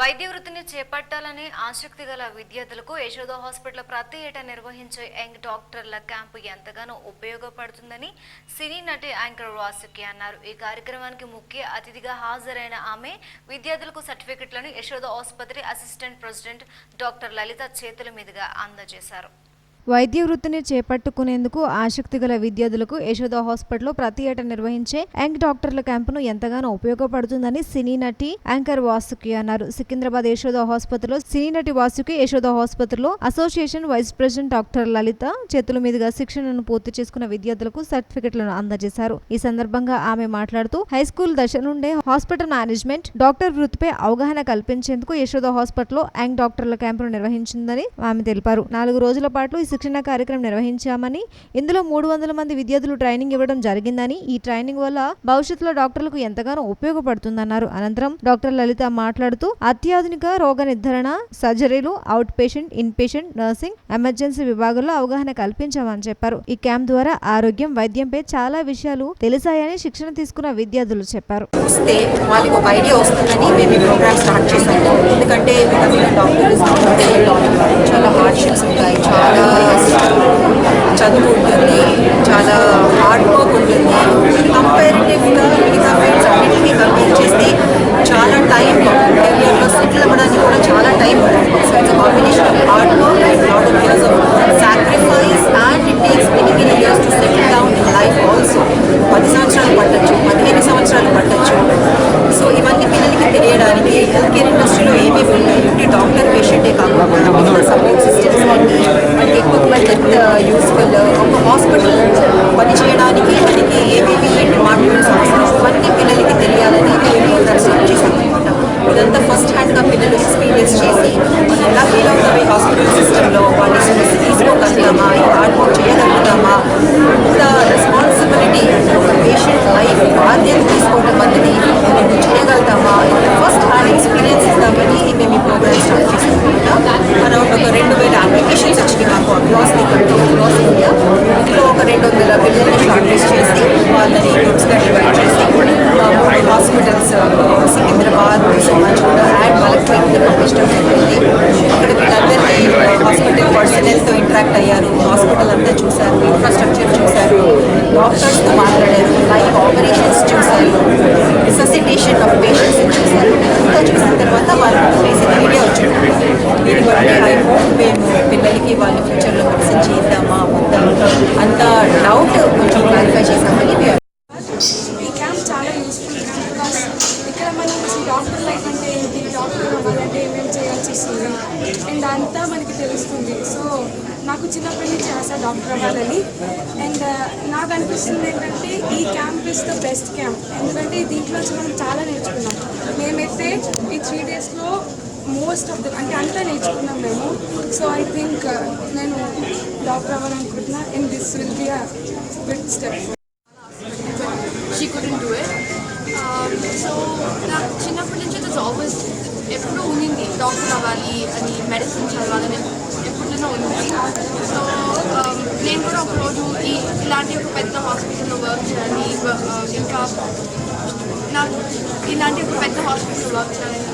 వైద్య వృత్తిని చేపట్టాలని ఆసక్తి గల విద్యార్థులకు యశోద హాస్పిటల్ ప్రతి ఏటా నిర్వహించే యంగ్ డాక్టర్ల క్యాంపు ఎంతగానో ఉపయోగపడుతుందని సినీ నటి యాంకర్ వాసుకి అన్నారు. ఈ కార్యక్రమానికి ముఖ్య అతిథిగా హాజరైన ఆమె విద్యార్థులకు సర్టిఫికెట్లను యశోద ఆసుపత్రి అసిస్టెంట్ ప్రెసిడెంట్ డాక్టర్ లలిత చేతుల మీదుగా అందజేశారు. వైద్య వృత్తిని చేపట్టుకునేందుకు ఆసక్తి గల విద్యార్థులకు యశోద హాస్పిటల్లో ప్రతి ఏటా నిర్వహించే యంగ్ డాక్టర్ల క్యాంపును ఎంతగానో ఉపయోగపడుతుందని సినీ నటి యాంకర్ వాసుకి అన్నారు. సికింద్రాబాద్ యశోద హాస్పిటల్లో సినీ నటి వాసుకి యశోద హాస్పిటల్లో అసోసియేషన్ వైస్ ప్రెసిడెంట్ డాక్టర్ లలిత చేతుల మీదుగా శిక్షణను పూర్తి చేసుకున్న విద్యార్థులకు సర్టిఫికెట్లను అందజేశారు. ఈ సందర్భంగా ఆమె మాట్లాడుతూ హైస్కూల్ దశ నుండే హాస్పిటల్ మేనేజ్మెంట్ డాక్టర్ వృత్తిపై అవగాహన కల్పించేందుకు యశోద హాస్పిటల్లో యంగ్ డాక్టర్ల క్యాంపును నిర్వహించిందని ఆమె తెలిపారు. 4 రోజుల పాటు శిక్షణ కార్యక్రమం నిర్వహించామని, ఇందులో 300 మంది విద్యార్థులు ట్రైనింగ్ ఇవ్వడం జరిగిందని, ఈ ట్రైనింగ్ వల్ల భవిష్యత్తులో డాక్టర్లకు ఎంతగానో ఉపయోగపడుతుందన్నారు. అనంతరం డాక్టర్ లలిత మాట్లాడుతూ అత్యాధునిక రోగ నిర్ధారణ, సర్జరీలు, out patient, in patient, nursing, emergency విభాగంలో అవగాహన కల్పించామని చెప్పారు. ఈ క్యాంప్ ద్వారా ఆరోగ్యం, వైద్యంపై చాలా విషయాలు తెలిసాయని శిక్షణ తీసుకున్న విద్యార్థులు చెప్పారు. వాళ్ళకి ఒక ఐడియా వస్తుందని మేము ఈ ప్రోగ్రామ్ స్టార్ట్ చేశాము. ఎందుకంటే చాలా హార్డ్షిప్స్ ఉంటాయి, చాలా చదువు ఉంటుంది, చాలా హార్డ్ వర్క్ ఉంటుంది. కంపారిటివ్గా మిగతా ఫీల్డ్స్ అన్నింటినీ కంపేర్ చేస్తే చాలా టైం కెరియర్లో సెటిల్ అవ్వడానికి కూడా చాలా టైం పడుతుంది. So it's combination of hard work and lot of years of sacrifice and it takes many years to settle down in life also. 10 సంవత్సరాలు పట్టచ్చు, 15 సంవత్సరాలు పట్టచ్చు. సో ఇవన్నీ పిల్లలకి తెలియడానికి హెల్త్ కేర్ ఇండస్ట్రీలో ఏమేమి ఉంటాయి, డాక్టర్ పేషెంటే కాకుండా సపోర్ట్ సిస్టమ్స్ మనకి ఎక్విప్మెంట్ ఎంత యూస్ఫుల్, ఒక హాస్పిటల్ పనిచేయడానికి మనకి ఏమేమి డిపార్ట్మెంట్స్ అవసరం, ఇవన్నీ పిల్లలకి తెలియాలని మేము స్టార్ట్ చేసాం అనమాట. ఇదంతా ఫస్ట్ హ్యాండ్గా పిల్లలు ఎక్స్పీరియన్స్ చేసి మనం ఎలా ఫీల్ అవుతాం ఈ హాస్పిటల్ సిస్టంలో, వాళ్ళ స్ట్రెస్ తీసుకోగలుగుతామా, ఈ హార్డ్ వర్క్ చేయగలుగుతామా, ఇంత రెస్పాన్సిబిలిటీ ఒక పేషెంట్ లైఫ్ బాధ్యత తీసుకోవడం అనేది చేయగలుగుతామా, ఫస్ట్ హ్యాండ్ ఎక్స్పీరియన్స్ ఇద్దామని మేము ఈ ప్రోగ్రామ్ స్టార్ట్ చేసాం అనమాట. అరౌండ్ ఒక 2000 అప్లికేషన్స్ వచ్చినాయి మాకు అక్రాస్ ఇండియా. ఇందులో ఒక 200 పిల్లల్ని షార్ట్ లిస్ట్ చేసి వాళ్ళని గ్రూప్స్గా డివైడ్ చేసి 3 హాస్పిటల్స్ సికింద్రాబాద్, సోమాజిగూడ అండ్ మలక్పేట్ పంపించడం జరిగింది. అక్కడ వీళ్ళందరినీ హాస్పిటల్ పర్సనల్తో ఇంటరాక్ట్ అయ్యారు, హాస్పిటల్ అంతా చూశారు, ఇన్ఫ్రాస్ట్రక్చర్ చూశారు, డాక్టర్స్తో మాట్లాడారు, లైవ్ ఆపరేషన్స్ చూశారు, రిససిటేషన్ ఆఫ్ పేషెంట్స్ చూశారు. అంతా చూసిన తర్వాత వాళ్ళకి బేసిక్ ఐడియా వచ్చింది. దీన్ని బట్టి ఐ హోప్ మేము పిల్లలకి వాళ్ళ ఫ్యూచర్లో మెడిసిన్ చేద్దామా వద్దా అంత డౌట్ కొంచెం క్లారిఫై చేసామని. ఈ క్యాంప్ చాలా యూస్ఫుల్ క్యాంప్. బికాస్ ఇక్కడ మనం డాక్టర్ లైఫ్ అంటే ఏంటి, డాక్టర్ అవ్వాలంటే ఏమేమి చేయాల్సి వస్తుంది అండ్ అంతా మనకి తెలుస్తుంది. సో నాకు చిన్నప్పటి నుంచి ఆశ డాక్టర్ అవ్వాలని. అండ్ నాకు అనిపిస్తుంది ఏంటంటే ఈ camp is the best camp. ఎందుకంటే దీంట్లో మనం చాలా నేర్చుకున్నాం. మేమైతే ఈ 3 డేస్లో మోస్ట్ ఆఫ్ ద అంటే అంతా నేర్చుకున్నాం మేము. సో ఐ థింక్ నేను డాక్టర్ అవ్వాలనుకుంటున్నా and this will be a good step. She couldn't do it. So నాకు చిన్నప్పటి నుంచి ఇట్స్ ఆల్వేస్ ఎప్పుడూ ఉన్నింది డాక్టర్ అవ్వాలి అని, మెడిసిన్ చదవాలని ఎప్పుడైనా ఉంది. సో నేను కూడా ఒకరోజు ఇలాంటి ఒక పెద్ద హాస్పిటల్లో వర్క్ చేయాలి, ఇంకా నాకు ఇలాంటి ఒక పెద్ద హాస్పిటల్లో వర్క్ చేయాలని